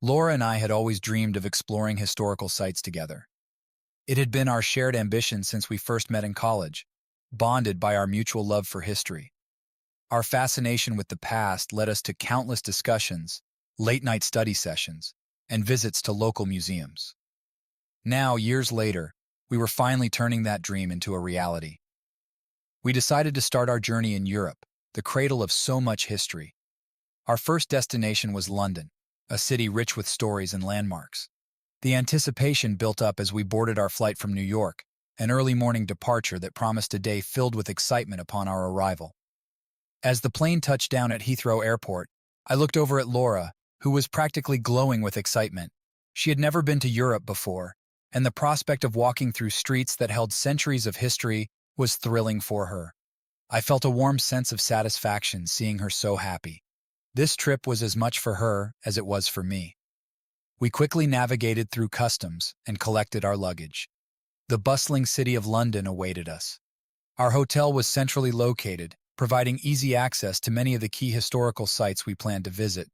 Laura and I had always dreamed of exploring historical sites together. It had been our shared ambition since we first met in college, bonded by our mutual love for history. Our fascination with the past led us to countless discussions, late-night study sessions, and visits to local museums. Now, years later, we were finally turning that dream into a reality. We decided to start our journey in Europe, the cradle of so much history. Our first destination was London, a city rich with stories and landmarks. The anticipation built up as we boarded our flight from New York, an early morning departure that promised a day filled with excitement upon our arrival. As the plane touched down at Heathrow Airport, I looked over at Laura, who was practically glowing with excitement. She had never been to Europe before, and the prospect of walking through streets that held centuries of history was thrilling for her. I felt a warm sense of satisfaction seeing her so happy. This trip was as much for her as it was for me. We quickly navigated through customs and collected our luggage. The bustling city of London awaited us. Our hotel was centrally located, providing easy access to many of the key historical sites we planned to visit.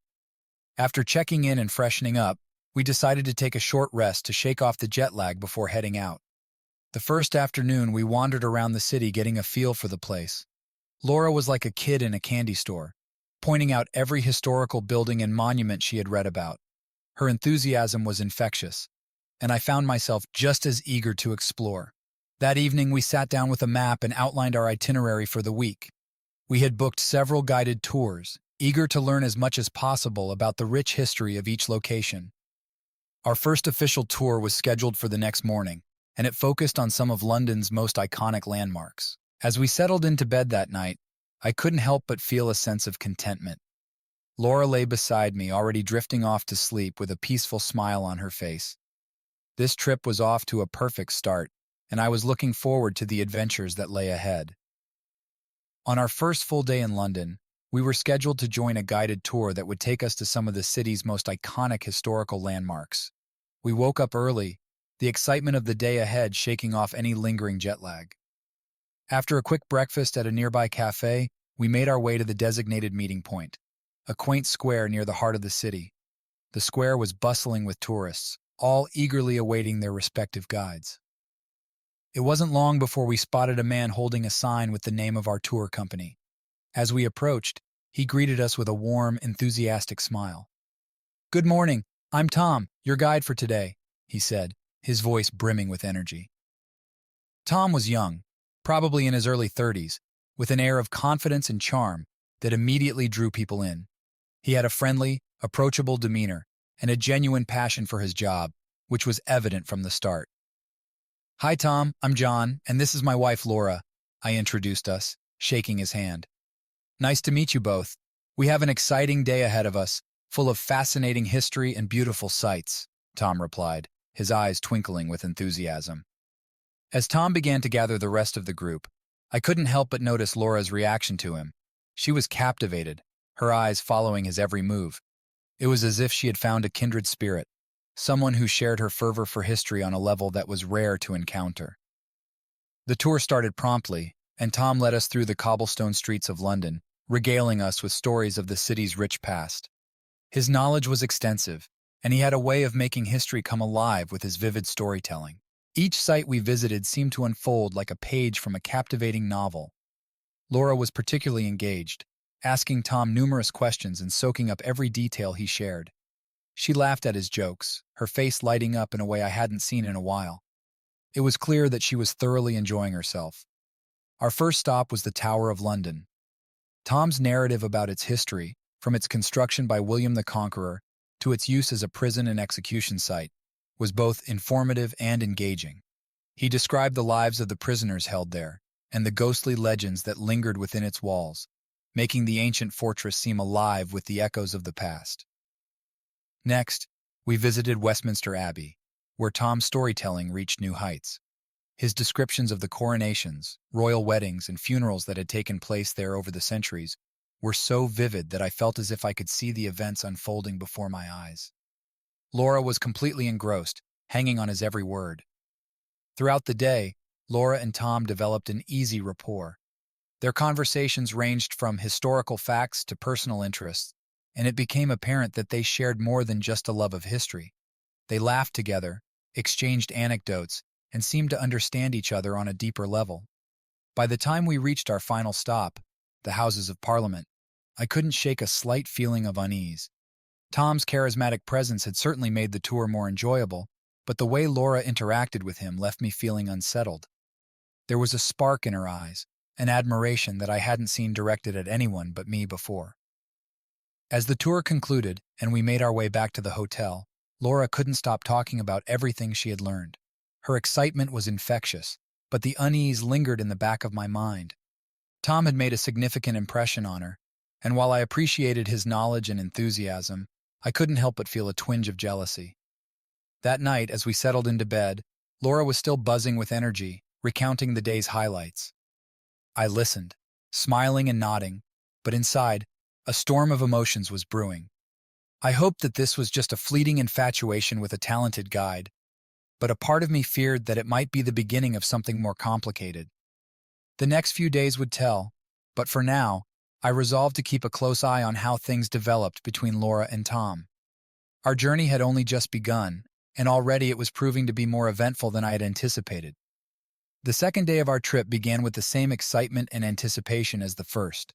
After checking in and freshening up, we decided to take a short rest to shake off the jet lag before heading out. The first afternoon, we wandered around the city getting a feel for the place. Laura was like a kid in a candy store, pointing out every historical building and monument she had read about. Her enthusiasm was infectious, and I found myself just as eager to explore. That evening, we sat down with a map and outlined our itinerary for the week. We had booked several guided tours, eager to learn as much as possible about the rich history of each location. Our first official tour was scheduled for the next morning, and it focused on some of London's most iconic landmarks. As we settled into bed that night, I couldn't help but feel a sense of contentment. Laura lay beside me, already drifting off to sleep with a peaceful smile on her face. This trip was off to a perfect start, and I was looking forward to the adventures that lay ahead. On our first full day in London, we were scheduled to join a guided tour that would take us to some of the city's most iconic historical landmarks. We woke up early, the excitement of the day ahead shaking off any lingering jet lag. After a quick breakfast at a nearby cafe, we made our way to the designated meeting point, a quaint square near the heart of the city. The square was bustling with tourists, all eagerly awaiting their respective guides. It wasn't long before we spotted a man holding a sign with the name of our tour company. As we approached, he greeted us with a warm, enthusiastic smile. "Good morning, I'm Tom, your guide for today," he said, his voice brimming with energy. Tom was young, probably in his early 30s, with an air of confidence and charm that immediately drew people in. He had a friendly, approachable demeanor and a genuine passion for his job, which was evident from the start. "Hi Tom, I'm John, and this is my wife Laura," I introduced us, shaking his hand. "Nice to meet you both. We have an exciting day ahead of us, full of fascinating history and beautiful sights," Tom replied, his eyes twinkling with enthusiasm. As Tom began to gather the rest of the group, I couldn't help but notice Laura's reaction to him. She was captivated, her eyes following his every move. It was as if she had found a kindred spirit, someone who shared her fervor for history on a level that was rare to encounter. The tour started promptly, and Tom led us through the cobblestone streets of London, regaling us with stories of the city's rich past. His knowledge was extensive, and he had a way of making history come alive with his vivid storytelling. Each site we visited seemed to unfold like a page from a captivating novel. Laura was particularly engaged, asking Tom numerous questions and soaking up every detail he shared. She laughed at his jokes, her face lighting up in a way I hadn't seen in a while. It was clear that she was thoroughly enjoying herself. Our first stop was the Tower of London. Tom's narrative about its history, from its construction by William the Conqueror to its use as a prison and execution site, was both informative and engaging. He described the lives of the prisoners held there and the ghostly legends that lingered within its walls, making the ancient fortress seem alive with the echoes of the past. Next, we visited Westminster Abbey, where Tom's storytelling reached new heights. His descriptions of the coronations, royal weddings, and funerals that had taken place there over the centuries were so vivid that I felt as if I could see the events unfolding before my eyes. Laura was completely engrossed, hanging on his every word. Throughout the day, Laura and Tom developed an easy rapport. Their conversations ranged from historical facts to personal interests, and it became apparent that they shared more than just a love of history. They laughed together, exchanged anecdotes, and seemed to understand each other on a deeper level. By the time we reached our final stop, the Houses of Parliament, I couldn't shake a slight feeling of unease. Tom's charismatic presence had certainly made the tour more enjoyable, but the way Laura interacted with him left me feeling unsettled. There was a spark in her eyes, an admiration that I hadn't seen directed at anyone but me before. As the tour concluded and we made our way back to the hotel, Laura couldn't stop talking about everything she had learned. Her excitement was infectious, but the unease lingered in the back of my mind. Tom had made a significant impression on her, and while I appreciated his knowledge and enthusiasm, I couldn't help but feel a twinge of jealousy. That night, as we settled into bed, Laura was still buzzing with energy, recounting the day's highlights. I listened, smiling and nodding, but inside, a storm of emotions was brewing. I hoped that this was just a fleeting infatuation with a talented guide, but a part of me feared that it might be the beginning of something more complicated. The next few days would tell, but for now, I resolved to keep a close eye on how things developed between Laura and Tom. Our journey had only just begun, and already it was proving to be more eventful than I had anticipated. The second day of our trip began with the same excitement and anticipation as the first.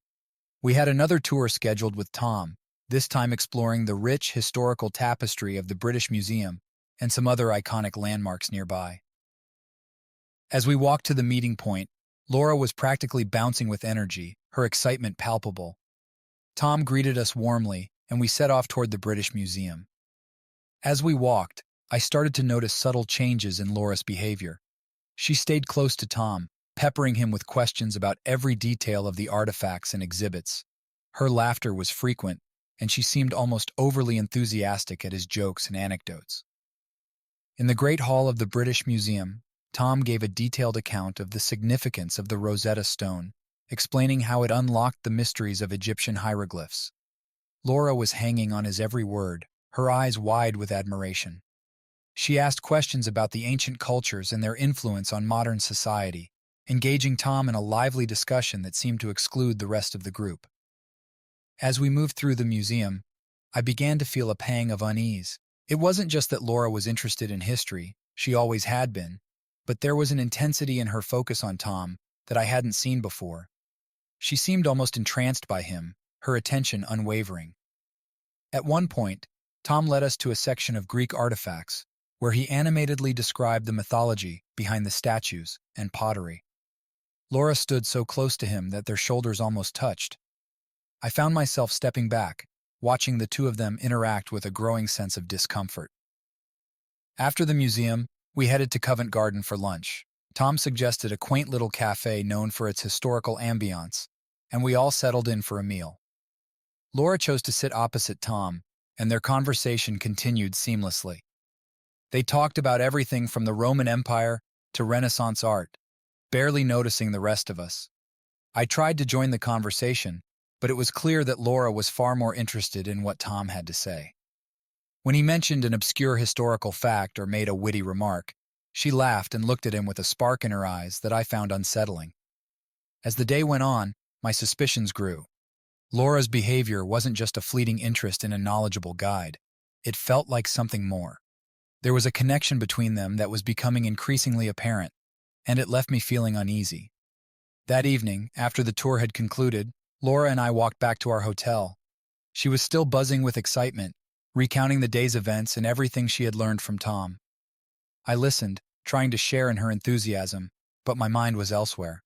We had another tour scheduled with Tom, this time exploring the rich historical tapestry of the British Museum and some other iconic landmarks nearby. As we walked to the meeting point, Laura was practically bouncing with energy, her excitement palpable. Tom greeted us warmly, and we set off toward the British Museum. As we walked, I started to notice subtle changes in Laura's behavior. She stayed close to Tom, peppering him with questions about every detail of the artifacts and exhibits. Her laughter was frequent, and she seemed almost overly enthusiastic at his jokes and anecdotes. In the Great Hall of the British Museum, Tom gave a detailed account of the significance of the Rosetta Stone, explaining how it unlocked the mysteries of Egyptian hieroglyphs. Laura was hanging on his every word, her eyes wide with admiration. She asked questions about the ancient cultures and their influence on modern society, engaging Tom in a lively discussion that seemed to exclude the rest of the group. As we moved through the museum, I began to feel a pang of unease. It wasn't just that Laura was interested in history, she always had been, but there was an intensity in her focus on Tom that I hadn't seen before. She seemed almost entranced by him, her attention unwavering. At one point, Tom led us to a section of Greek artifacts, where he animatedly described the mythology behind the statues and pottery. Laura stood so close to him that their shoulders almost touched. I found myself stepping back, watching the two of them interact with a growing sense of discomfort. After the museum, we headed to Covent Garden for lunch. Tom suggested a quaint little cafe known for its historical ambiance, and we all settled in for a meal. Laura chose to sit opposite Tom, and their conversation continued seamlessly. They talked about everything from the Roman Empire to Renaissance art, barely noticing the rest of us. I tried to join the conversation, but it was clear that Laura was far more interested in what Tom had to say. When he mentioned an obscure historical fact or made a witty remark, she laughed and looked at him with a spark in her eyes that I found unsettling. As the day went on, my suspicions grew. Laura's behavior wasn't just a fleeting interest in a knowledgeable guide. It felt like something more. There was a connection between them that was becoming increasingly apparent, and it left me feeling uneasy. That evening, after the tour had concluded, Laura and I walked back to our hotel. She was still buzzing with excitement, recounting the day's events and everything she had learned from Tom. I listened, trying to share in her enthusiasm, but my mind was elsewhere.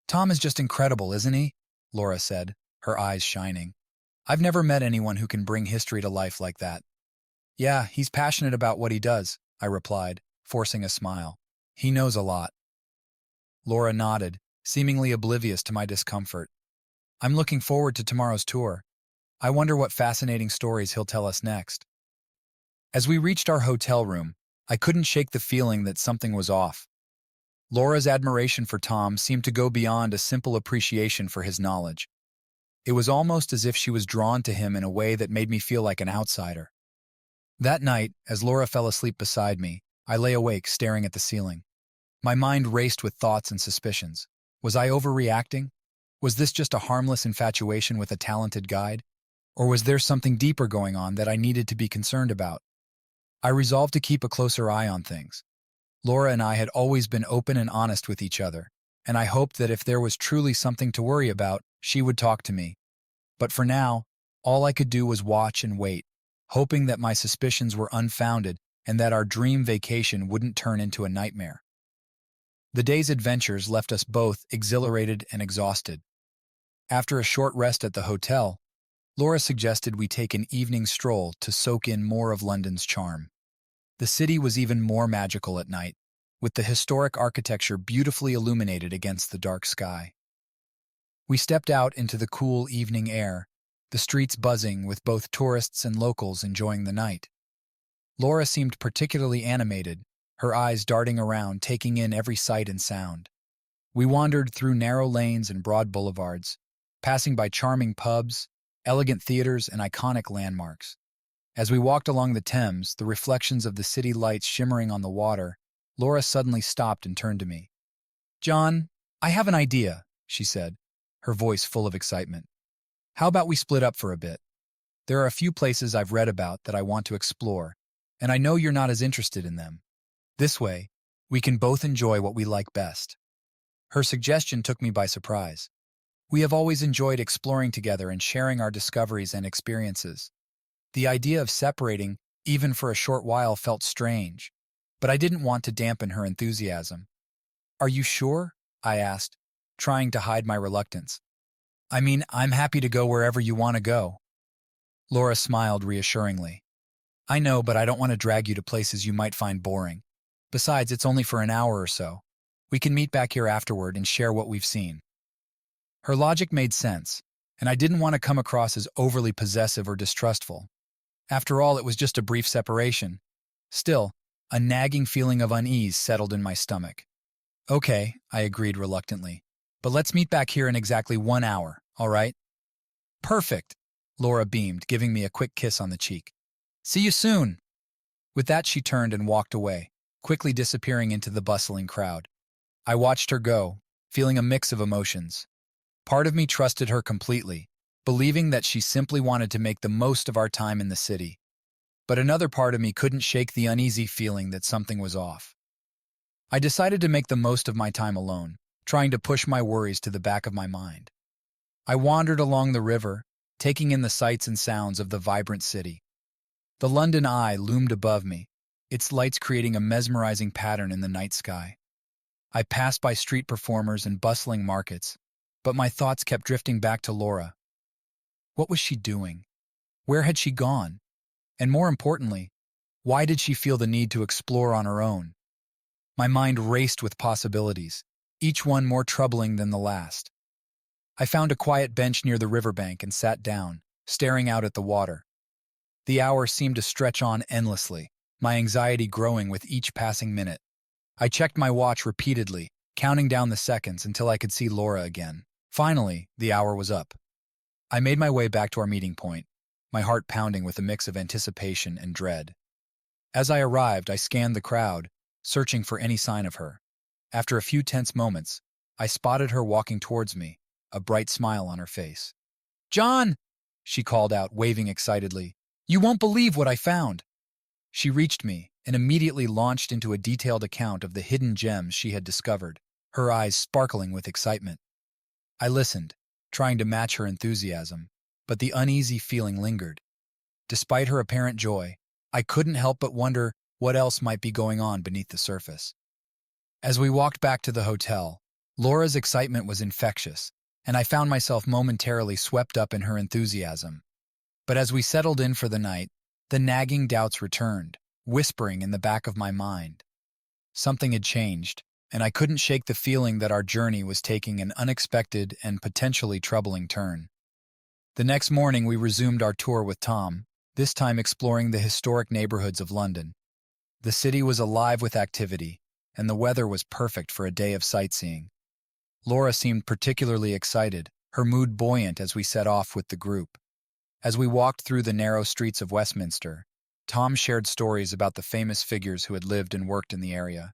"Tom is just incredible, isn't he?" Laura said, her eyes shining. "I've never met anyone who can bring history to life like that." "Yeah, he's passionate about what he does," I replied, forcing a smile. "He knows a lot." Laura nodded, seemingly oblivious to my discomfort. "I'm looking forward to tomorrow's tour. I wonder what fascinating stories he'll tell us next." As we reached our hotel room, I couldn't shake the feeling that something was off. Laura's admiration for Tom seemed to go beyond a simple appreciation for his knowledge. It was almost as if she was drawn to him in a way that made me feel like an outsider. That night, as Laura fell asleep beside me, I lay awake staring at the ceiling. My mind raced with thoughts and suspicions. Was I overreacting? Was this just a harmless infatuation with a talented guide? Or was there something deeper going on that I needed to be concerned about? I resolved to keep a closer eye on things. Laura and I had always been open and honest with each other, and I hoped that if there was truly something to worry about, she would talk to me. But for now, all I could do was watch and wait, hoping that my suspicions were unfounded and that our dream vacation wouldn't turn into a nightmare. The day's adventures left us both exhilarated and exhausted. After a short rest at the hotel, Laura suggested we take an evening stroll to soak in more of London's charm. The city was even more magical at night, with the historic architecture beautifully illuminated against the dark sky. We stepped out into the cool evening air, the streets buzzing with both tourists and locals enjoying the night. Laura seemed particularly animated, her eyes darting around, taking in every sight and sound. We wandered through narrow lanes and broad boulevards, passing by charming pubs, elegant theaters, and iconic landmarks. As we walked along the Thames, the reflections of the city lights shimmering on the water, Laura suddenly stopped and turned to me. "John, I have an idea," she said, her voice full of excitement. "How about we split up for a bit? There are a few places I've read about that I want to explore, and I know you're not as interested in them. This way, we can both enjoy what we like best." Her suggestion took me by surprise. We have always enjoyed exploring together and sharing our discoveries and experiences. The idea of separating, even for a short while, felt strange, but I didn't want to dampen her enthusiasm. "Are you sure?" I asked, trying to hide my reluctance. "I mean, I'm happy to go wherever you want to go." Laura smiled reassuringly. "I know, but I don't want to drag you to places you might find boring. Besides, it's only for an hour or so. We can meet back here afterward and share what we've seen." Her logic made sense, and I didn't want to come across as overly possessive or distrustful. After all, it was just a brief separation. Still, a nagging feeling of unease settled in my stomach. "Okay," I agreed reluctantly, "but let's meet back here in exactly 1 hour, all right?" "Perfect," Laura beamed, giving me a quick kiss on the cheek. "See you soon." With that, she turned and walked away, quickly disappearing into the bustling crowd. I watched her go, feeling a mix of emotions. Part of me trusted her completely, believing that she simply wanted to make the most of our time in the city. But another part of me couldn't shake the uneasy feeling that something was off. I decided to make the most of my time alone, trying to push my worries to the back of my mind. I wandered along the river, taking in the sights and sounds of the vibrant city. The London Eye loomed above me, its lights creating a mesmerizing pattern in the night sky. I passed by street performers and bustling markets, but my thoughts kept drifting back to Laura. What was she doing? Where had she gone? And more importantly, why did she feel the need to explore on her own? My mind raced with possibilities, each one more troubling than the last. I found a quiet bench near the riverbank and sat down, staring out at the water. The hour seemed to stretch on endlessly, my anxiety growing with each passing minute. I checked my watch repeatedly, counting down the seconds until I could see Laura again. Finally, the hour was up. I made my way back to our meeting point, my heart pounding with a mix of anticipation and dread. As I arrived, I scanned the crowd, searching for any sign of her. After a few tense moments, I spotted her walking towards me, a bright smile on her face. "John!" she called out, waving excitedly. "You won't believe what I found." She reached me and immediately launched into a detailed account of the hidden gems she had discovered, her eyes sparkling with excitement. I listened, trying to match her enthusiasm, but the uneasy feeling lingered. Despite her apparent joy, I couldn't help but wonder what else might be going on beneath the surface. As we walked back to the hotel, Laura's excitement was infectious, and I found myself momentarily swept up in her enthusiasm. But as we settled in for the night, the nagging doubts returned, whispering in the back of my mind. Something had changed, and I couldn't shake the feeling that our journey was taking an unexpected and potentially troubling turn. The next morning, we resumed our tour with Tom, this time exploring the historic neighborhoods of London. The city was alive with activity, and the weather was perfect for a day of sightseeing. Laura seemed particularly excited, her mood buoyant as we set off with the group. As we walked through the narrow streets of Westminster, Tom shared stories about the famous figures who had lived and worked in the area.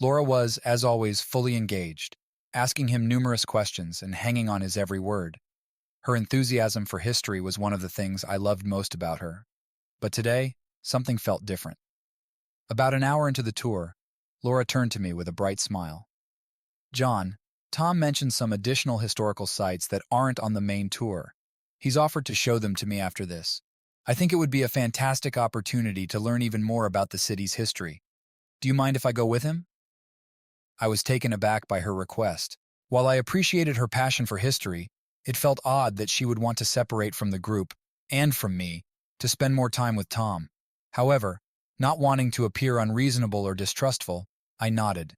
Laura was, as always, fully engaged, asking him numerous questions and hanging on his every word. Her enthusiasm for history was one of the things I loved most about her. But today, something felt different. About an hour into the tour, Laura turned to me with a bright smile. "John, Tom mentioned some additional historical sites that aren't on the main tour. He's offered to show them to me after this. I think it would be a fantastic opportunity to learn even more about the city's history. Do you mind if I go with him?" I was taken aback by her request. While I appreciated her passion for history, it felt odd that she would want to separate from the group, and from me, to spend more time with Tom. However, not wanting to appear unreasonable or distrustful, I nodded.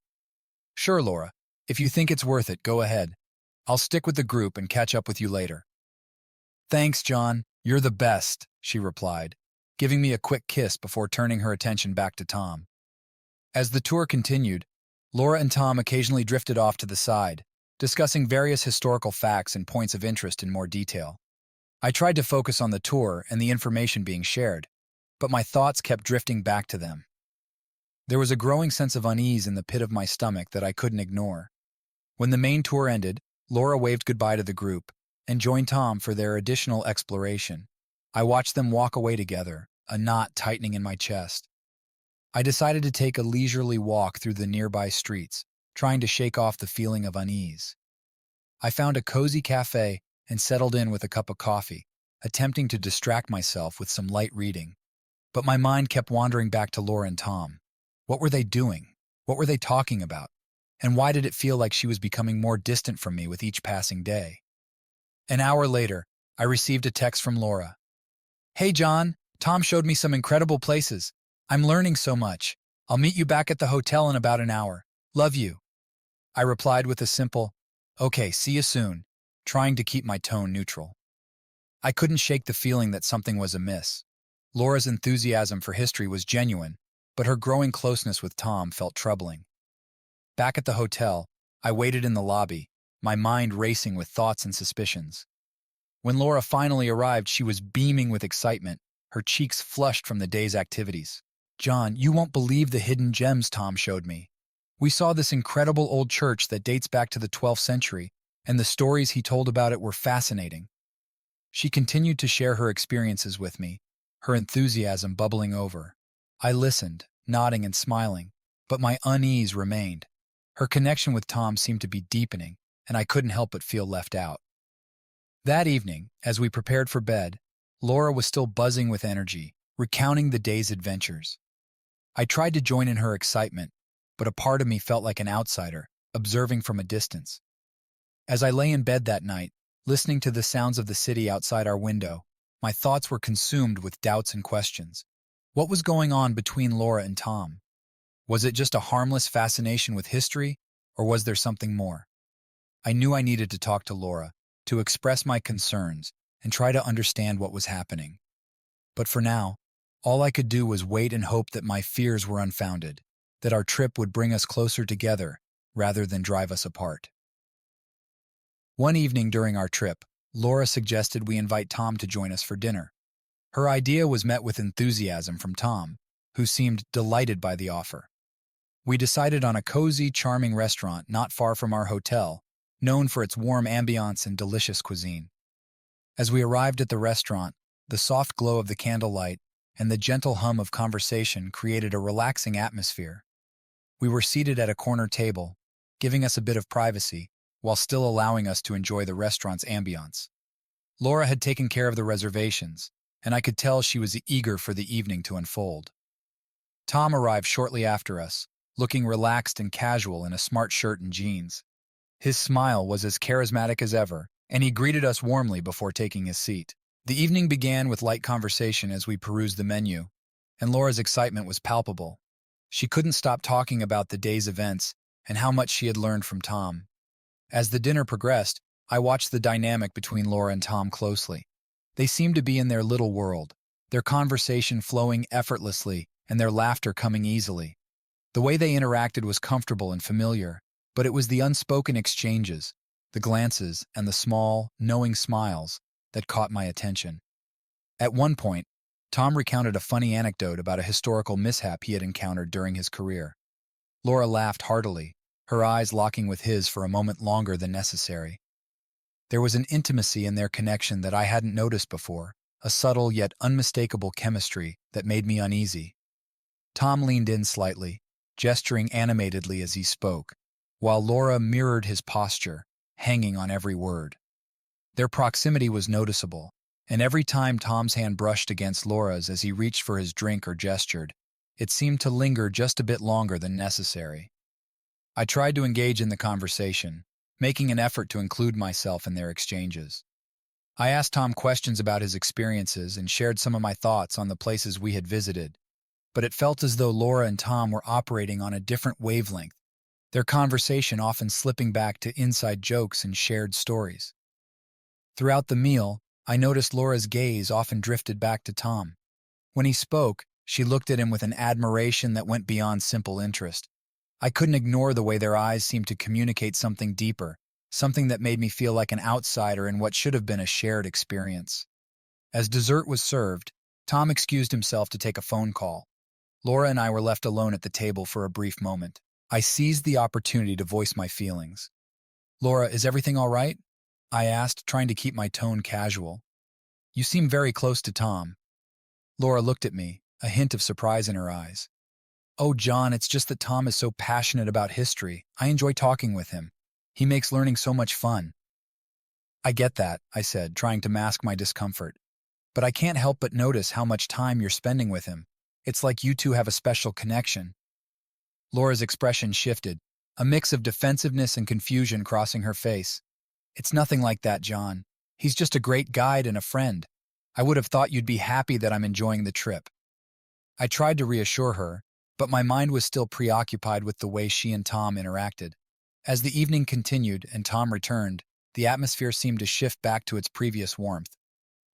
"Sure, Laura. If you think it's worth it, go ahead. I'll stick with the group and catch up with you later." "Thanks, John. You're the best," she replied, giving me a quick kiss before turning her attention back to Tom. As the tour continued, Laura and Tom occasionally drifted off to the side, discussing various historical facts and points of interest in more detail. I tried to focus on the tour and the information being shared, but my thoughts kept drifting back to them. There was a growing sense of unease in the pit of my stomach that I couldn't ignore. When the main tour ended, Laura waved goodbye to the group and joined Tom for their additional exploration. I watched them walk away together, a knot tightening in my chest. I decided to take a leisurely walk through the nearby streets, trying to shake off the feeling of unease. I found a cozy cafe and settled in with a cup of coffee, attempting to distract myself with some light reading. But my mind kept wandering back to Laura and Tom. What were they doing? What were they talking about? And why did it feel like she was becoming more distant from me with each passing day? An hour later, I received a text from Laura. "Hey John, Tom showed me some incredible places. I'm learning so much. I'll meet you back at the hotel in about an hour. Love you." I replied with a simple, "Okay, see you soon," trying to keep my tone neutral. I couldn't shake the feeling that something was amiss. Laura's enthusiasm for history was genuine, but her growing closeness with Tom felt troubling. Back at the hotel, I waited in the lobby, my mind racing with thoughts and suspicions. When Laura finally arrived, she was beaming with excitement, her cheeks flushed from the day's activities. "John, you won't believe the hidden gems Tom showed me. We saw this incredible old church that dates back to the 12th century, and the stories he told about it were fascinating." She continued to share her experiences with me, her enthusiasm bubbling over. I listened, nodding and smiling, but my unease remained. Her connection with Tom seemed to be deepening, and I couldn't help but feel left out. That evening, as we prepared for bed, Laura was still buzzing with energy, recounting the day's adventures. I tried to join in her excitement, but a part of me felt like an outsider, observing from a distance. As I lay in bed that night, listening to the sounds of the city outside our window, my thoughts were consumed with doubts and questions. What was going on between Laura and Tom? Was it just a harmless fascination with history, or was there something more? I knew I needed to talk to Laura, to express my concerns, and try to understand what was happening. But for now, all I could do was wait and hope that my fears were unfounded, that our trip would bring us closer together rather than drive us apart. One evening during our trip, Laura suggested we invite Tom to join us for dinner. Her idea was met with enthusiasm from Tom, who seemed delighted by the offer. We decided on a cozy, charming restaurant not far from our hotel, known for its warm ambiance and delicious cuisine. As we arrived at the restaurant, the soft glow of the candlelight and the gentle hum of conversation created a relaxing atmosphere. We were seated at a corner table, giving us a bit of privacy, while still allowing us to enjoy the restaurant's ambiance. Laura had taken care of the reservations, and I could tell she was eager for the evening to unfold. Tom arrived shortly after us, looking relaxed and casual in a smart shirt and jeans. His smile was as charismatic as ever, and he greeted us warmly before taking his seat. The evening began with light conversation as we perused the menu, and Laura's excitement was palpable. She couldn't stop talking about the day's events and how much she had learned from Tom. As the dinner progressed, I watched the dynamic between Laura and Tom closely. They seemed to be in their little world, their conversation flowing effortlessly and their laughter coming easily. The way they interacted was comfortable and familiar, but it was the unspoken exchanges, the glances, and the small, knowing smiles that caught my attention. At one point, Tom recounted a funny anecdote about a historical mishap he had encountered during his career. Laura laughed heartily, her eyes locking with his for a moment longer than necessary. There was an intimacy in their connection that I hadn't noticed before, a subtle yet unmistakable chemistry that made me uneasy. Tom leaned in slightly, gesturing animatedly as he spoke, while Laura mirrored his posture, hanging on every word. Their proximity was noticeable, and every time Tom's hand brushed against Laura's as he reached for his drink or gestured, it seemed to linger just a bit longer than necessary. I tried to engage in the conversation, making an effort to include myself in their exchanges. I asked Tom questions about his experiences and shared some of my thoughts on the places we had visited, but it felt as though Laura and Tom were operating on a different wavelength, their conversation often slipping back to inside jokes and shared stories. Throughout the meal, I noticed Laura's gaze often drifted back to Tom. When he spoke, she looked at him with an admiration that went beyond simple interest. I couldn't ignore the way their eyes seemed to communicate something deeper, something that made me feel like an outsider in what should have been a shared experience. As dessert was served, Tom excused himself to take a phone call. Laura and I were left alone at the table for a brief moment. I seized the opportunity to voice my feelings. "Laura, is everything all right?" I asked, trying to keep my tone casual. "You seem very close to Tom." Laura looked at me, a hint of surprise in her eyes. "Oh, John, it's just that Tom is so passionate about history. I enjoy talking with him. He makes learning so much fun." "I get that," I said, trying to mask my discomfort. "But I can't help but notice how much time you're spending with him. It's like you two have a special connection." Laura's expression shifted, a mix of defensiveness and confusion crossing her face. "It's nothing like that, John. He's just a great guide and a friend. I would have thought you'd be happy that I'm enjoying the trip." I tried to reassure her, but my mind was still preoccupied with the way she and Tom interacted. As the evening continued and Tom returned, the atmosphere seemed to shift back to its previous warmth.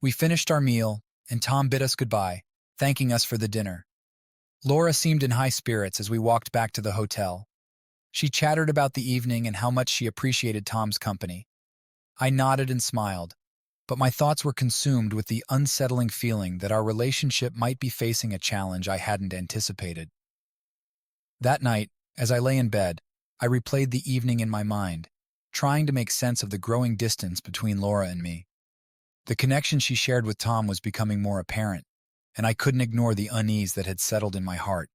We finished our meal, and Tom bid us goodbye, thanking us for the dinner. Laura seemed in high spirits as we walked back to the hotel. She chattered about the evening and how much she appreciated Tom's company. I nodded and smiled, but my thoughts were consumed with the unsettling feeling that our relationship might be facing a challenge I hadn't anticipated. That night, as I lay in bed, I replayed the evening in my mind, trying to make sense of the growing distance between Laura and me. The connection she shared with Tom was becoming more apparent, and I couldn't ignore the unease that had settled in my heart.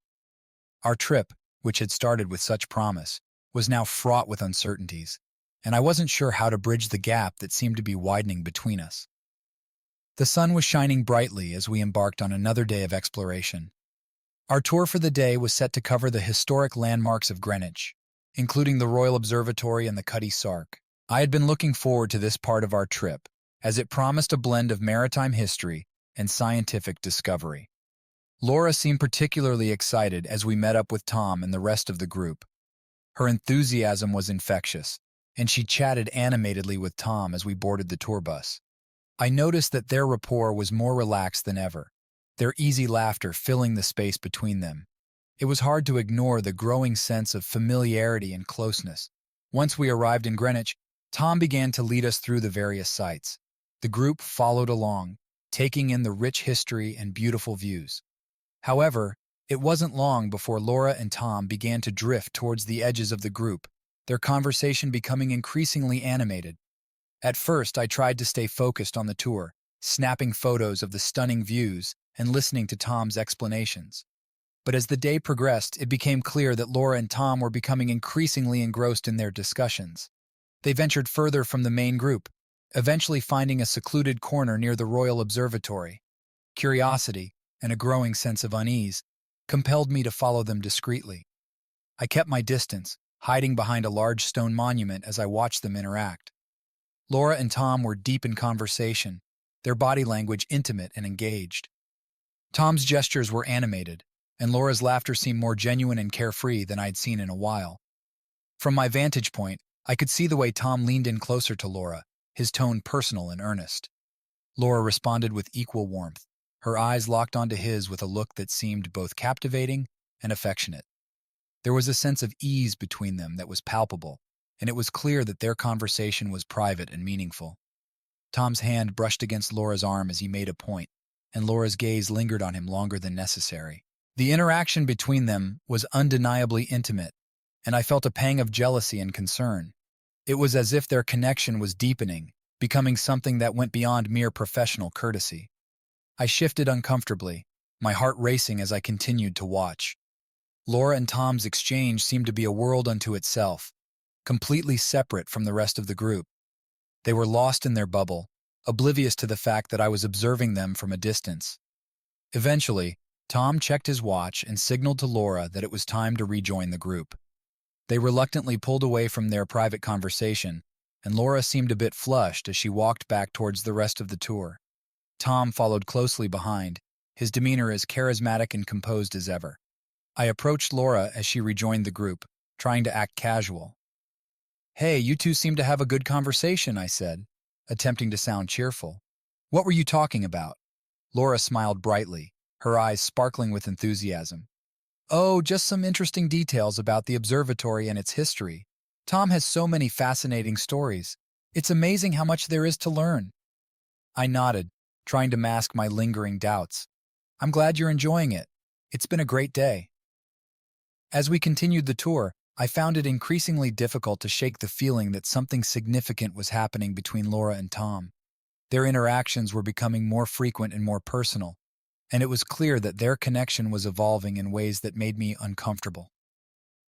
Our trip, which had started with such promise, was now fraught with uncertainties, and I wasn't sure how to bridge the gap that seemed to be widening between us. The sun was shining brightly as we embarked on another day of exploration. Our tour for the day was set to cover the historic landmarks of Greenwich, including the Royal Observatory and the Cutty Sark. I had been looking forward to this part of our trip, as it promised a blend of maritime history and scientific discovery. Laura seemed particularly excited as we met up with Tom and the rest of the group. Her enthusiasm was infectious, and she chatted animatedly with Tom as we boarded the tour bus. I noticed that their rapport was more relaxed than ever, their easy laughter filling the space between them. It was hard to ignore the growing sense of familiarity and closeness. Once we arrived in Greenwich, Tom began to lead us through the various sites. The group followed along, taking in the rich history and beautiful views. However, it wasn't long before Laura and Tom began to drift towards the edges of the group, their conversation becoming increasingly animated. At first, I tried to stay focused on the tour, snapping photos of the stunning views and listening to Tom's explanations. But as the day progressed, it became clear that Laura and Tom were becoming increasingly engrossed in their discussions. They ventured further from the main group, eventually finding a secluded corner near the Royal Observatory. Curiosity, and a growing sense of unease, compelled me to follow them discreetly. I kept my distance, hiding behind a large stone monument as I watched them interact. Laura and Tom were deep in conversation, their body language intimate and engaged. Tom's gestures were animated, and Laura's laughter seemed more genuine and carefree than I'd seen in a while. From my vantage point, I could see the way Tom leaned in closer to Laura, his tone personal and earnest. Laura responded with equal warmth, her eyes locked onto his with a look that seemed both captivating and affectionate. There was a sense of ease between them that was palpable, and it was clear that their conversation was private and meaningful. Tom's hand brushed against Laura's arm as he made a point, and Laura's gaze lingered on him longer than necessary. The interaction between them was undeniably intimate, and I felt a pang of jealousy and concern. It was as if their connection was deepening, becoming something that went beyond mere professional courtesy. I shifted uncomfortably, my heart racing as I continued to watch. Laura and Tom's exchange seemed to be a world unto itself, completely separate from the rest of the group. They were lost in their bubble, oblivious to the fact that I was observing them from a distance. Eventually, Tom checked his watch and signaled to Laura that it was time to rejoin the group. They reluctantly pulled away from their private conversation, and Laura seemed a bit flushed as she walked back towards the rest of the tour. Tom followed closely behind, his demeanor as charismatic and composed as ever. I approached Laura as she rejoined the group, trying to act casual. "Hey, you two seem to have a good conversation," I said, attempting to sound cheerful. "What were you talking about?" Laura smiled brightly, her eyes sparkling with enthusiasm. "Oh, just some interesting details about the observatory and its history. Tom has so many fascinating stories. It's amazing how much there is to learn." I nodded, trying to mask my lingering doubts. "I'm glad you're enjoying it. It's been a great day." As we continued the tour, I found it increasingly difficult to shake the feeling that something significant was happening between Laura and Tom. Their interactions were becoming more frequent and more personal, and it was clear that their connection was evolving in ways that made me uncomfortable.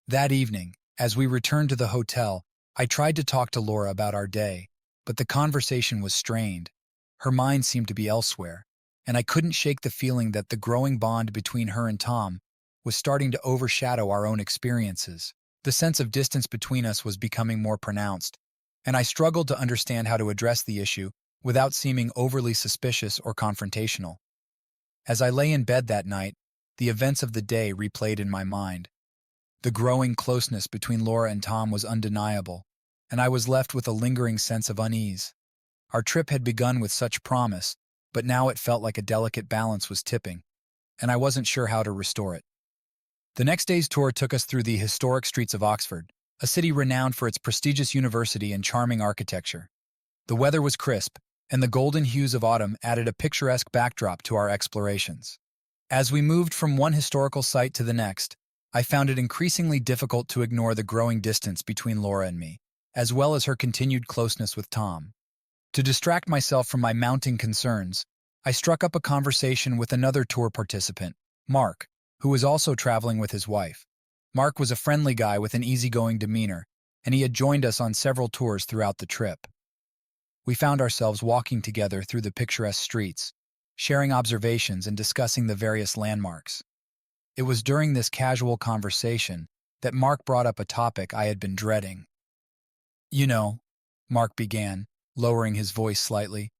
That evening, as we returned to the hotel, I tried to talk to Laura about our day, but the conversation was strained. Her mind seemed to be elsewhere, and I couldn't shake the feeling that the growing bond between her and Tom was starting to overshadow our own experiences. The sense of distance between us was becoming more pronounced, and I struggled to understand how to address the issue without seeming overly suspicious or confrontational. As I lay in bed that night, the events of the day replayed in my mind. The growing closeness between Laura and Tom was undeniable, and I was left with a lingering sense of unease. Our trip had begun with such promise, but now it felt like a delicate balance was tipping, and I wasn't sure how to restore it. The next day's tour took us through the historic streets of Oxford, a city renowned for its prestigious university and charming architecture. The weather was crisp, and the golden hues of autumn added a picturesque backdrop to our explorations. As we moved from one historical site to the next, I found it increasingly difficult to ignore the growing distance between Laura and me, as well as her continued closeness with Tom. To distract myself from my mounting concerns, I struck up a conversation with another tour participant, Mark, who was also traveling with his wife. Mark was a friendly guy with an easygoing demeanor, and he had joined us on several tours throughout the trip. We found ourselves walking together through the picturesque streets, sharing observations and discussing the various landmarks. It was during this casual conversation that Mark brought up a topic I had been dreading. "You know," Mark began, lowering his voice slightly,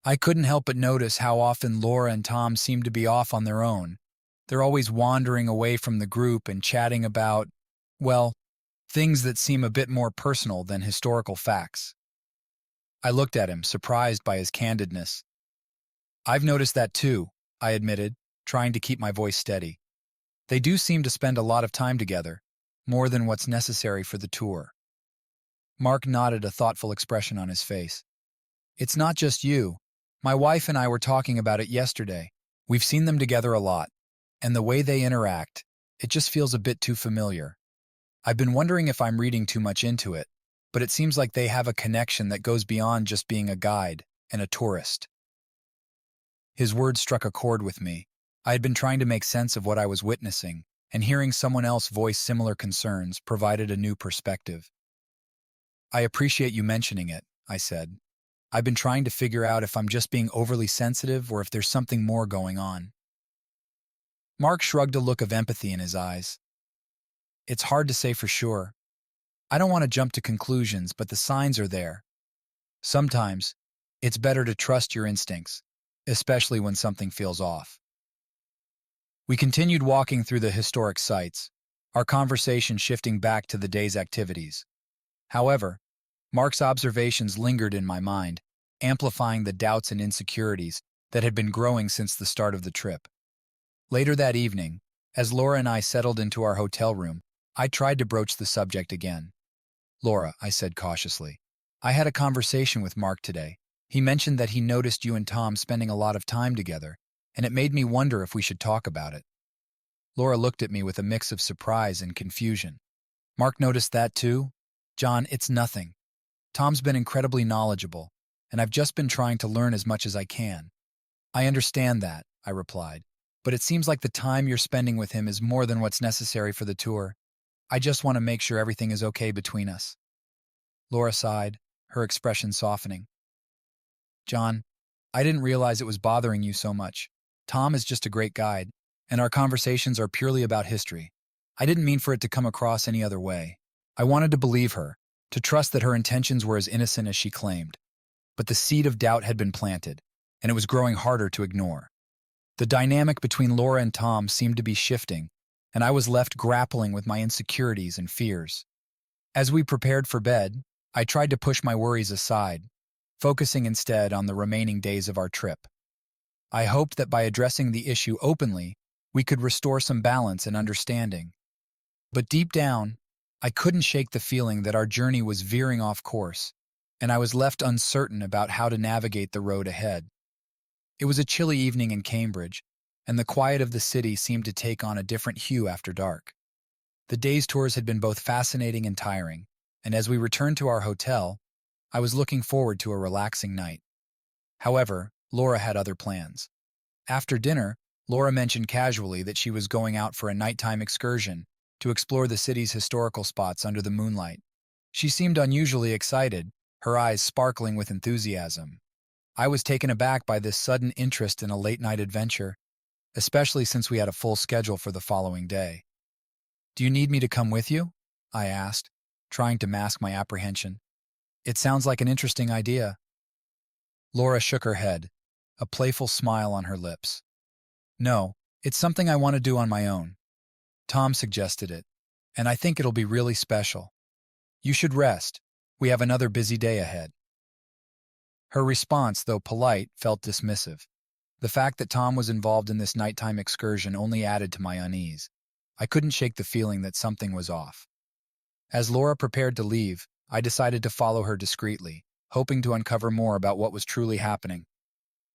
"I couldn't help but notice how often Laura and Tom seem to be off on their own. They're always wandering away from the group and chatting about, well, things that seem a bit more personal than historical facts." I looked at him, surprised by his candidness. "I've noticed that too," I admitted, trying to keep my voice steady. "They do seem to spend a lot of time together, more than what's necessary for the tour." Mark nodded, a thoughtful expression on his face. "It's not just you. My wife and I were talking about it yesterday. We've seen them together a lot, and the way they interact, it just feels a bit too familiar. I've been wondering if I'm reading too much into it, but it seems like they have a connection that goes beyond just being a guide and a tourist." His words struck a chord with me. I had been trying to make sense of what I was witnessing, and hearing someone else voice similar concerns provided a new perspective. "I appreciate you mentioning it," I said. "I've been trying to figure out if I'm just being overly sensitive or if there's something more going on." Mark shrugged, a look of empathy in his eyes. "It's hard to say for sure. I don't want to jump to conclusions, but the signs are there. Sometimes, it's better to trust your instincts, especially when something feels off." We continued walking through the historic sites, our conversation shifting back to the day's activities. However, Mark's observations lingered in my mind, amplifying the doubts and insecurities that had been growing since the start of the trip. Later that evening, as Laura and I settled into our hotel room, I tried to broach the subject again. "Laura," I said cautiously, "I had a conversation with Mark today. He mentioned that he noticed you and Tom spending a lot of time together, and it made me wonder if we should talk about it." Laura looked at me with a mix of surprise and confusion. "Mark noticed that too?" "John, it's nothing. Tom's been incredibly knowledgeable, and I've just been trying to learn as much as I can." "I understand that," I replied, "but it seems like the time you're spending with him is more than what's necessary for the tour. I just want to make sure everything is okay between us." Laura sighed, her expression softening. "John, I didn't realize it was bothering you so much. Tom is just a great guide, and our conversations are purely about history. I didn't mean for it to come across any other way. I wanted to believe her, to trust that her intentions were as innocent as she claimed. But the seed of doubt had been planted, and it was growing harder to ignore. The dynamic between Laura and Tom seemed to be shifting, and I was left grappling with my insecurities and fears. As we prepared for bed, I tried to push my worries aside, focusing instead on the remaining days of our trip. I hoped that by addressing the issue openly, we could restore some balance and understanding. But deep down, I couldn't shake the feeling that our journey was veering off course, and I was left uncertain about how to navigate the road ahead. It was a chilly evening in Cambridge, and the quiet of the city seemed to take on a different hue after dark. The day's tours had been both fascinating and tiring, and as we returned to our hotel, I was looking forward to a relaxing night. However, Laura had other plans. After dinner, Laura mentioned casually that she was going out for a nighttime excursion to explore the city's historical spots under the moonlight. She seemed unusually excited, her eyes sparkling with enthusiasm. I was taken aback by this sudden interest in a late-night adventure, especially since we had a full schedule for the following day. "Do you need me to come with you?" I asked, trying to mask my apprehension. "It sounds like an interesting idea." Laura shook her head, a playful smile on her lips. "No, it's something I want to do on my own. Tom suggested it, and I think it'll be really special. You should rest. We have another busy day ahead." Her response, though polite, felt dismissive. The fact that Tom was involved in this nighttime excursion only added to my unease. I couldn't shake the feeling that something was off. As Laura prepared to leave, I decided to follow her discreetly, hoping to uncover more about what was truly happening.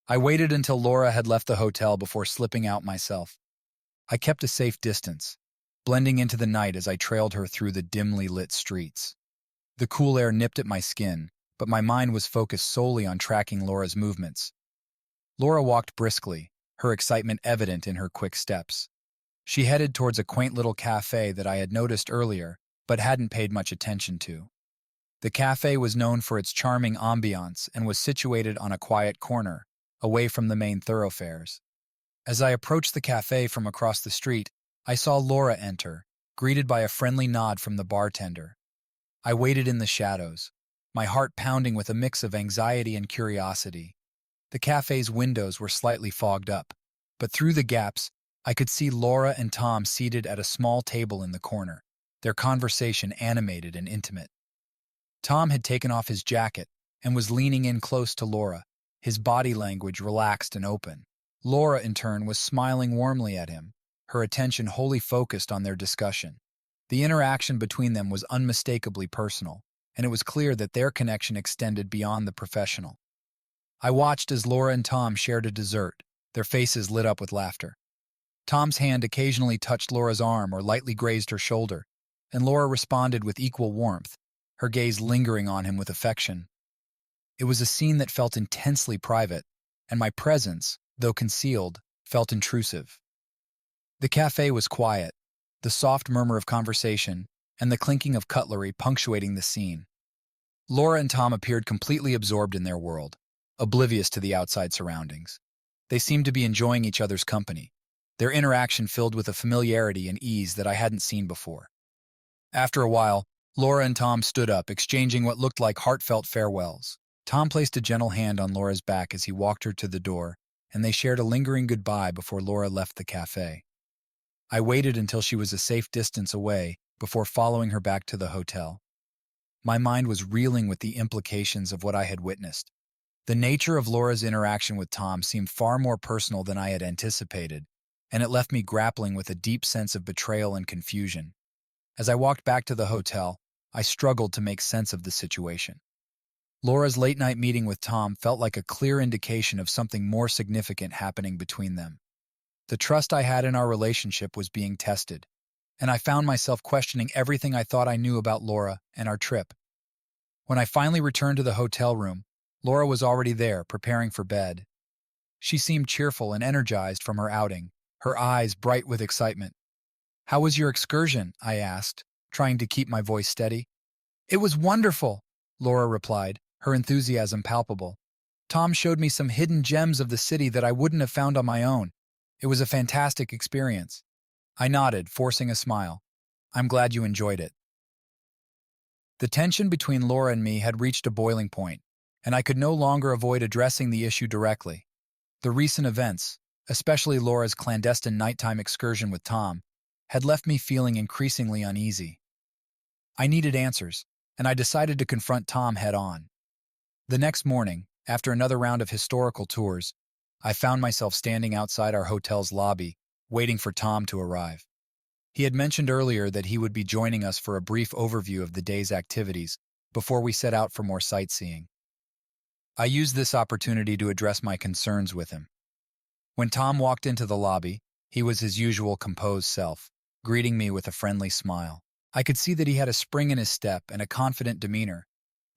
I waited until Laura had left the hotel before slipping out myself. I kept a safe distance, blending into the night as I trailed her through the dimly lit streets. The cool air nipped at my skin, but my mind was focused solely on tracking Laura's movements. Laura walked briskly, her excitement evident in her quick steps. She headed towards a quaint little cafe that I had noticed earlier, but hadn't paid much attention to. The cafe was known for its charming ambiance and was situated on a quiet corner, away from the main thoroughfares. As I approached the cafe from across the street, I saw Laura enter, greeted by a friendly nod from the bartender. I waited in the shadows, my heart pounding with a mix of anxiety and curiosity. The cafe's windows were slightly fogged up, but through the gaps, I could see Laura and Tom seated at a small table in the corner, their conversation animated and intimate. Tom had taken off his jacket and was leaning in close to Laura, his body language relaxed and open. Laura, in turn, was smiling warmly at him, her attention wholly focused on their discussion. The interaction between them was unmistakably personal, and it was clear that their connection extended beyond the professional. I watched as Laura and Tom shared a dessert, their faces lit up with laughter. Tom's hand occasionally touched Laura's arm or lightly grazed her shoulder, and Laura responded with equal warmth, her gaze lingering on him with affection. It was a scene that felt intensely private, and my presence, though concealed, felt intrusive. The cafe was quiet, the soft murmur of conversation and the clinking of cutlery punctuating the scene. Laura and Tom appeared completely absorbed in their world, oblivious to the outside surroundings. They seemed to be enjoying each other's company, their interaction filled with a familiarity and ease that I hadn't seen before. After a while, Laura and Tom stood up, exchanging what looked like heartfelt farewells. Tom placed a gentle hand on Laura's back as he walked her to the door, and they shared a lingering goodbye before Laura left the cafe. I waited until she was a safe distance away before following her back to the hotel. My mind was reeling with the implications of what I had witnessed. The nature of Laura's interaction with Tom seemed far more personal than I had anticipated, and it left me grappling with a deep sense of betrayal and confusion. As I walked back to the hotel, I struggled to make sense of the situation. Laura's late-night meeting with Tom felt like a clear indication of something more significant happening between them. The trust I had in our relationship was being tested, and I found myself questioning everything I thought I knew about Laura and our trip. When I finally returned to the hotel room, Laura was already there, preparing for bed. She seemed cheerful and energized from her outing, her eyes bright with excitement. "How was your excursion?" I asked, trying to keep my voice steady. "It was wonderful," Laura replied, her enthusiasm palpable. "Tom showed me some hidden gems of the city that I wouldn't have found on my own. It was a fantastic experience." I nodded, forcing a smile. "I'm glad you enjoyed it." The tension between Laura and me had reached a boiling point, and I could no longer avoid addressing the issue directly. The recent events, especially Laura's clandestine nighttime excursion with Tom, had left me feeling increasingly uneasy. I needed answers, and I decided to confront Tom head-on. The next morning, after another round of historical tours, I found myself standing outside our hotel's lobby, waiting for Tom to arrive. He had mentioned earlier that he would be joining us for a brief overview of the day's activities before we set out for more sightseeing. I used this opportunity to address my concerns with him. When Tom walked into the lobby, he was his usual composed self, greeting me with a friendly smile. I could see that he had a spring in his step and a confident demeanor,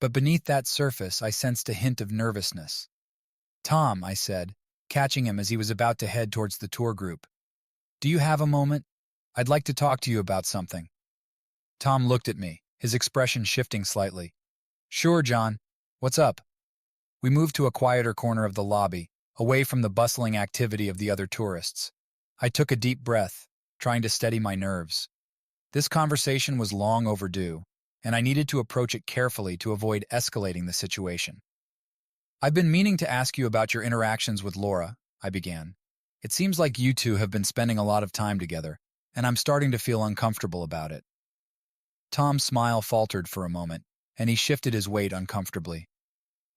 but beneath that surface I sensed a hint of nervousness. "Tom," I said, catching him as he was about to head towards the tour group. "Do you have a moment? I'd like to talk to you about something." Tom looked at me, his expression shifting slightly. "Sure, John. What's up?" We moved to a quieter corner of the lobby, away from the bustling activity of the other tourists. I took a deep breath, trying to steady my nerves. This conversation was long overdue, and I needed to approach it carefully to avoid escalating the situation. "I've been meaning to ask you about your interactions with Laura," I began. "It seems like you two have been spending a lot of time together, and I'm starting to feel uncomfortable about it." Tom's smile faltered for a moment, and he shifted his weight uncomfortably.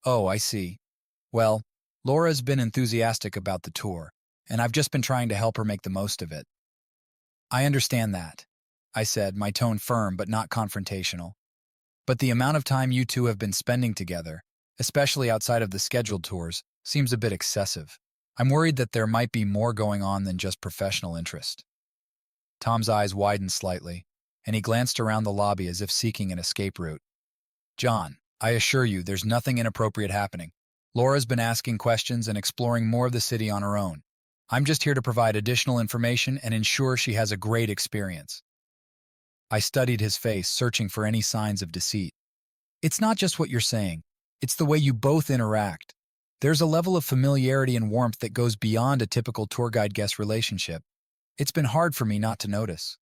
"Oh, I see. Well, Laura's been enthusiastic about the tour, and I've just been trying to help her make the most of it." "I understand that," I said, my tone firm but not confrontational. "But the amount of time you two have been spending together, especially outside of the scheduled tours, seems a bit excessive. I'm worried that there might be more going on than just professional interest." Tom's eyes widened slightly, and he glanced around the lobby as if seeking an escape route. "John, I assure you there's nothing inappropriate happening. Laura's been asking questions and exploring more of the city on her own. I'm just here to provide additional information and ensure she has a great experience." I studied his face, searching for any signs of deceit. "It's not just what you're saying. It's the way you both interact. There's a level of familiarity and warmth that goes beyond a typical tour guide-guest relationship. It's been hard for me not to notice."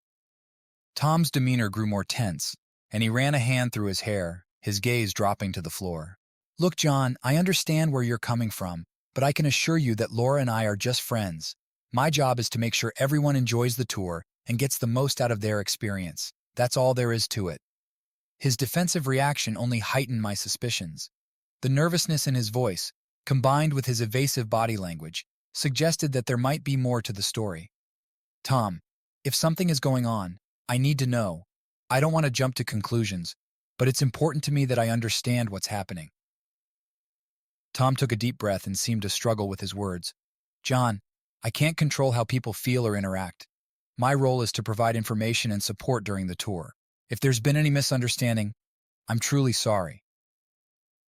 Tom's demeanor grew more tense, and he ran a hand through his hair, his gaze dropping to the floor. "Look, John, I understand where you're coming from, but I can assure you that Laura and I are just friends. My job is to make sure everyone enjoys the tour and gets the most out of their experience. That's all there is to it." His defensive reaction only heightened my suspicions. The nervousness in his voice, combined with his evasive body language, suggested that there might be more to the story. "Tom, if something is going on, I need to know. I don't want to jump to conclusions, but it's important to me that I understand what's happening." Tom took a deep breath and seemed to struggle with his words. "John, I can't control how people feel or interact. My role is to provide information and support during the tour. If there's been any misunderstanding, I'm truly sorry."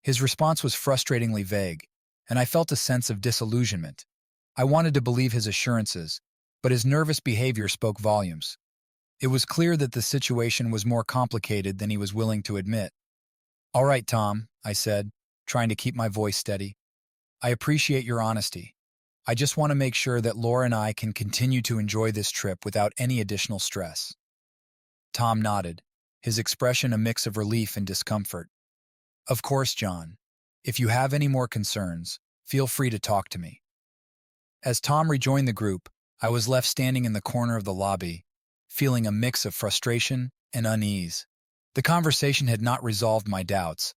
His response was frustratingly vague, and I felt a sense of disillusionment. I wanted to believe his assurances, but his nervous behavior spoke volumes. It was clear that the situation was more complicated than he was willing to admit. "All right, Tom," I said, trying to keep my voice steady. "I appreciate your honesty. I just want to make sure that Laura and I can continue to enjoy this trip without any additional stress." Tom nodded, his expression a mix of relief and discomfort. "Of course, John. If you have any more concerns, feel free to talk to me." As Tom rejoined the group, I was left standing in the corner of the lobby, feeling a mix of frustration and unease. The conversation had not resolved my doubts,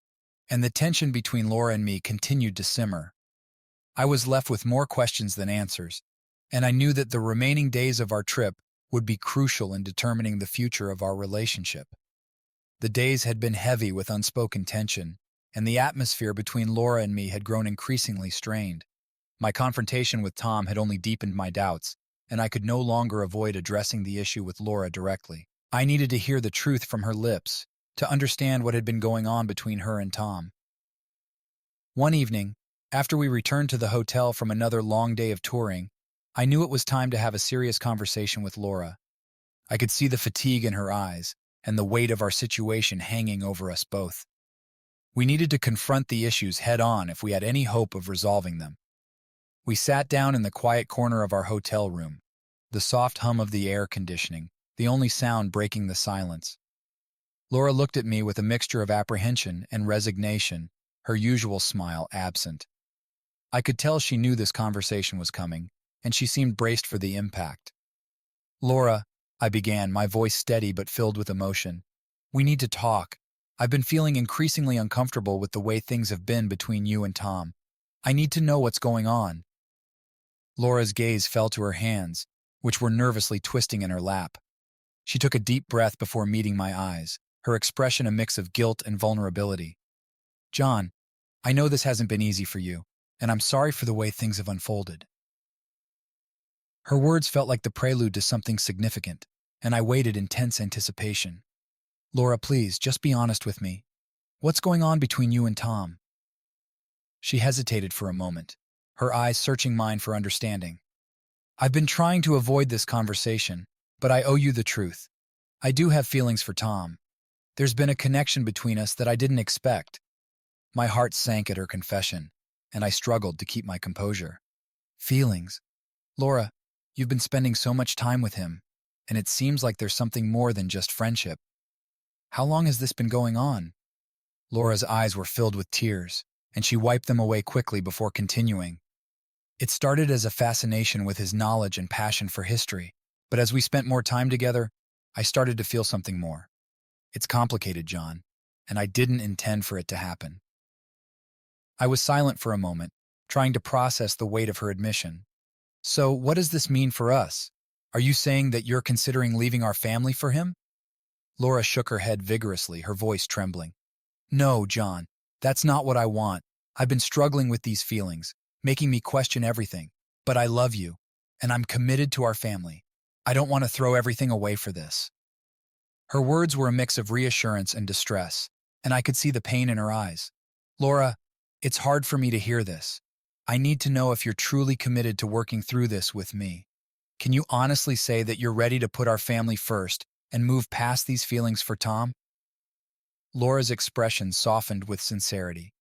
and the tension between Laura and me continued to simmer. I was left with more questions than answers, and I knew that the remaining days of our trip would be crucial in determining the future of our relationship. The days had been heavy with unspoken tension, and the atmosphere between Laura and me had grown increasingly strained. My confrontation with Tom had only deepened my doubts, and I could no longer avoid addressing the issue with Laura directly. I needed to hear the truth from her lips, to understand what had been going on between her and Tom. One evening, after we returned to the hotel from another long day of touring, I knew it was time to have a serious conversation with Laura. I could see the fatigue in her eyes and the weight of our situation hanging over us both. We needed to confront the issues head-on if we had any hope of resolving them. We sat down in the quiet corner of our hotel room, the soft hum of the air conditioning, the only sound breaking the silence. Laura looked at me with a mixture of apprehension and resignation, her usual smile absent. I could tell she knew this conversation was coming, and she seemed braced for the impact. "Laura," I began, my voice steady but filled with emotion. "We need to talk. I've been feeling increasingly uncomfortable with the way things have been between you and Tom. I need to know what's going on." Laura's gaze fell to her hands, which were nervously twisting in her lap. She took a deep breath before meeting my eyes, her expression a mix of guilt and vulnerability. "John, I know this hasn't been easy for you, and I'm sorry for the way things have unfolded." Her words felt like the prelude to something significant, and I waited in tense anticipation. "Laura, please, just be honest with me. What's going on between you and Tom?" She hesitated for a moment, her eyes searching mine for understanding. "I've been trying to avoid this conversation, but I owe you the truth. I do have feelings for Tom. There's been a connection between us that I didn't expect." My heart sank at her confession, and I struggled to keep my composure. "Feelings? Laura, you've been spending so much time with him, and it seems like there's something more than just friendship. How long has this been going on?" Laura's eyes were filled with tears, and she wiped them away quickly before continuing. "It started as a fascination with his knowledge and passion for history, but as we spent more time together, I started to feel something more. It's complicated, John, and I didn't intend for it to happen." I was silent for a moment, trying to process the weight of her admission. "So, what does this mean for us? Are you saying that you're considering leaving our family for him?" Laura shook her head vigorously, her voice trembling. "No, John, that's not what I want. I've been struggling with these feelings, making me question everything. But I love you, and I'm committed to our family. I don't want to throw everything away for this." Her words were a mix of reassurance and distress, and I could see the pain in her eyes. "Laura, it's hard for me to hear this. I need to know if you're truly committed to working through this with me. Can you honestly say that you're ready to put our family first and move past these feelings for Tom?" Laura's expression softened with sincerity.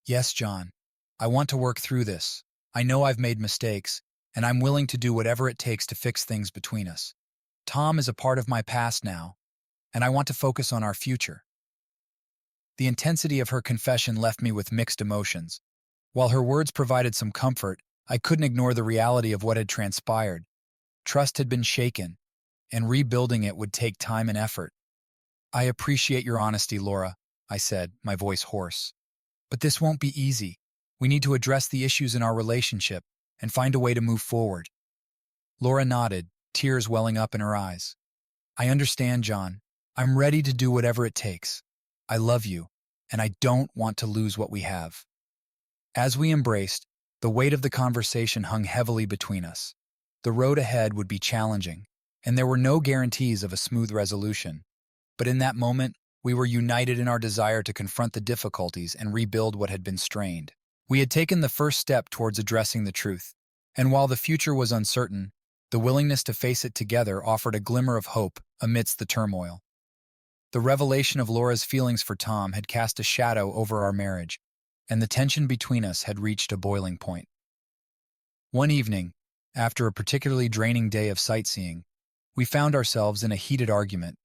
"Yes, John. I want to work through this. I know I've made mistakes, and I'm willing to do whatever it takes to fix things between us. Tom is a part of my past now, and I want to focus on our future." The intensity of her confession left me with mixed emotions. While her words provided some comfort, I couldn't ignore the reality of what had transpired. Trust had been shaken, and rebuilding it would take time and effort. "I appreciate your honesty, Laura," I said, my voice hoarse. "But this won't be easy. We need to address the issues in our relationship and find a way to move forward." Laura nodded, tears welling up in her eyes. "I understand, John. I'm ready to do whatever it takes. I love you, and I don't want to lose what we have." As we embraced, the weight of the conversation hung heavily between us. The road ahead would be challenging, and there were no guarantees of a smooth resolution. But in that moment, we were united in our desire to confront the difficulties and rebuild what had been strained. We had taken the first step towards addressing the truth, and while the future was uncertain, the willingness to face it together offered a glimmer of hope amidst the turmoil. The revelation of Laura's feelings for Tom had cast a shadow over our marriage, and the tension between us had reached a boiling point. One evening, after a particularly draining day of sightseeing, we found ourselves in a heated argument.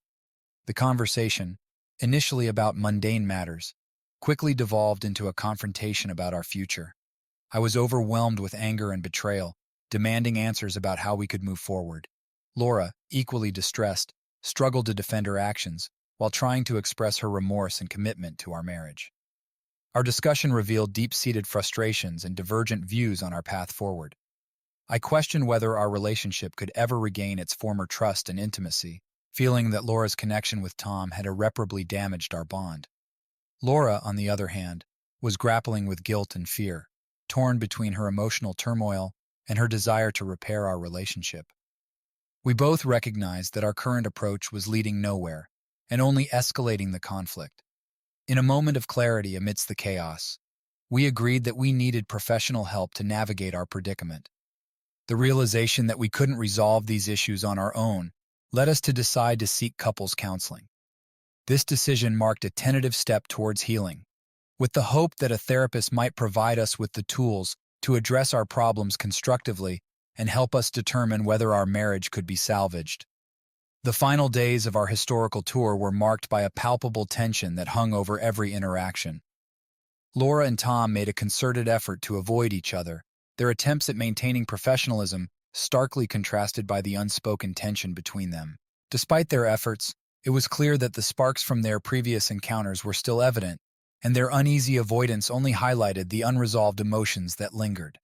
The conversation, initially about mundane matters, quickly devolved into a confrontation about our future. I was overwhelmed with anger and betrayal, demanding answers about how we could move forward. Laura, equally distressed, struggled to defend her actions while trying to express her remorse and commitment to our marriage. Our discussion revealed deep-seated frustrations and divergent views on our path forward. I questioned whether our relationship could ever regain its former trust and intimacy, feeling that Laura's connection with Tom had irreparably damaged our bond. Laura, on the other hand, was grappling with guilt and fear, torn between her emotional turmoil and her desire to repair our relationship. We both recognized that our current approach was leading nowhere and only escalating the conflict. In a moment of clarity amidst the chaos, we agreed that we needed professional help to navigate our predicament. The realization that we couldn't resolve these issues on our own led us to decide to seek couples counseling. This decision marked a tentative step towards healing, with the hope that a therapist might provide us with the tools to address our problems constructively and help us determine whether our marriage could be salvaged. The final days of our historical tour were marked by a palpable tension that hung over every interaction. Laura and Tom made a concerted effort to avoid each other, their attempts at maintaining professionalism starkly contrasted by the unspoken tension between them. Despite their efforts, it was clear that the sparks from their previous encounters were still evident, and their uneasy avoidance only highlighted the unresolved emotions that lingered.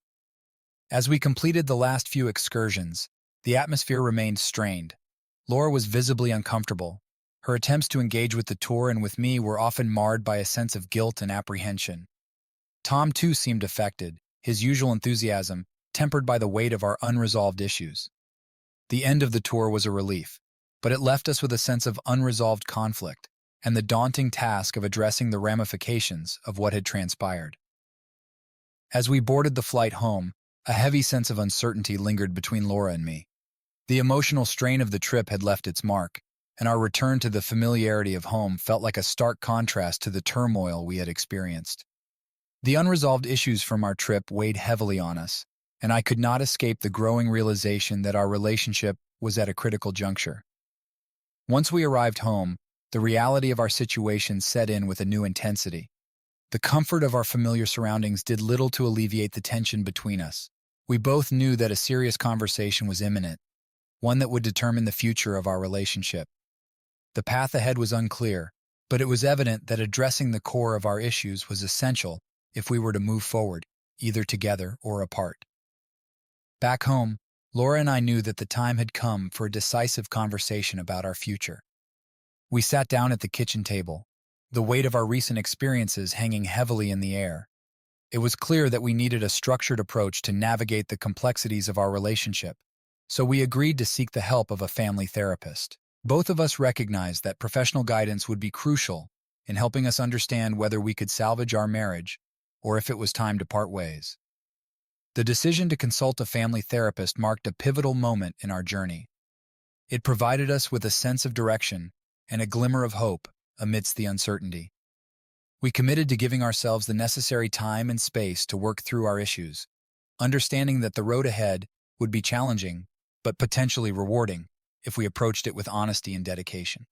As we completed the last few excursions, the atmosphere remained strained. Laura was visibly uncomfortable. Her attempts to engage with the tour and with me were often marred by a sense of guilt and apprehension. Tom, too, seemed affected, his usual enthusiasm tempered by the weight of our unresolved issues. The end of the tour was a relief, but it left us with a sense of unresolved conflict and the daunting task of addressing the ramifications of what had transpired. As we boarded the flight home, a heavy sense of uncertainty lingered between Laura and me. The emotional strain of the trip had left its mark, and our return to the familiarity of home felt like a stark contrast to the turmoil we had experienced. The unresolved issues from our trip weighed heavily on us, and I could not escape the growing realization that our relationship was at a critical juncture. Once we arrived home, the reality of our situation set in with a new intensity. The comfort of our familiar surroundings did little to alleviate the tension between us. We both knew that a serious conversation was imminent, one that would determine the future of our relationship. The path ahead was unclear, but it was evident that addressing the core of our issues was essential if we were to move forward, either together or apart. Back home, Laura and I knew that the time had come for a decisive conversation about our future. We sat down at the kitchen table, the weight of our recent experiences hanging heavily in the air. It was clear that we needed a structured approach to navigate the complexities of our relationship, so we agreed to seek the help of a family therapist. Both of us recognized that professional guidance would be crucial in helping us understand whether we could salvage our marriage or if it was time to part ways. The decision to consult a family therapist marked a pivotal moment in our journey. It provided us with a sense of direction and a glimmer of hope amidst the uncertainty. We committed to giving ourselves the necessary time and space to work through our issues, understanding that the road ahead would be challenging but potentially rewarding if we approached it with honesty and dedication.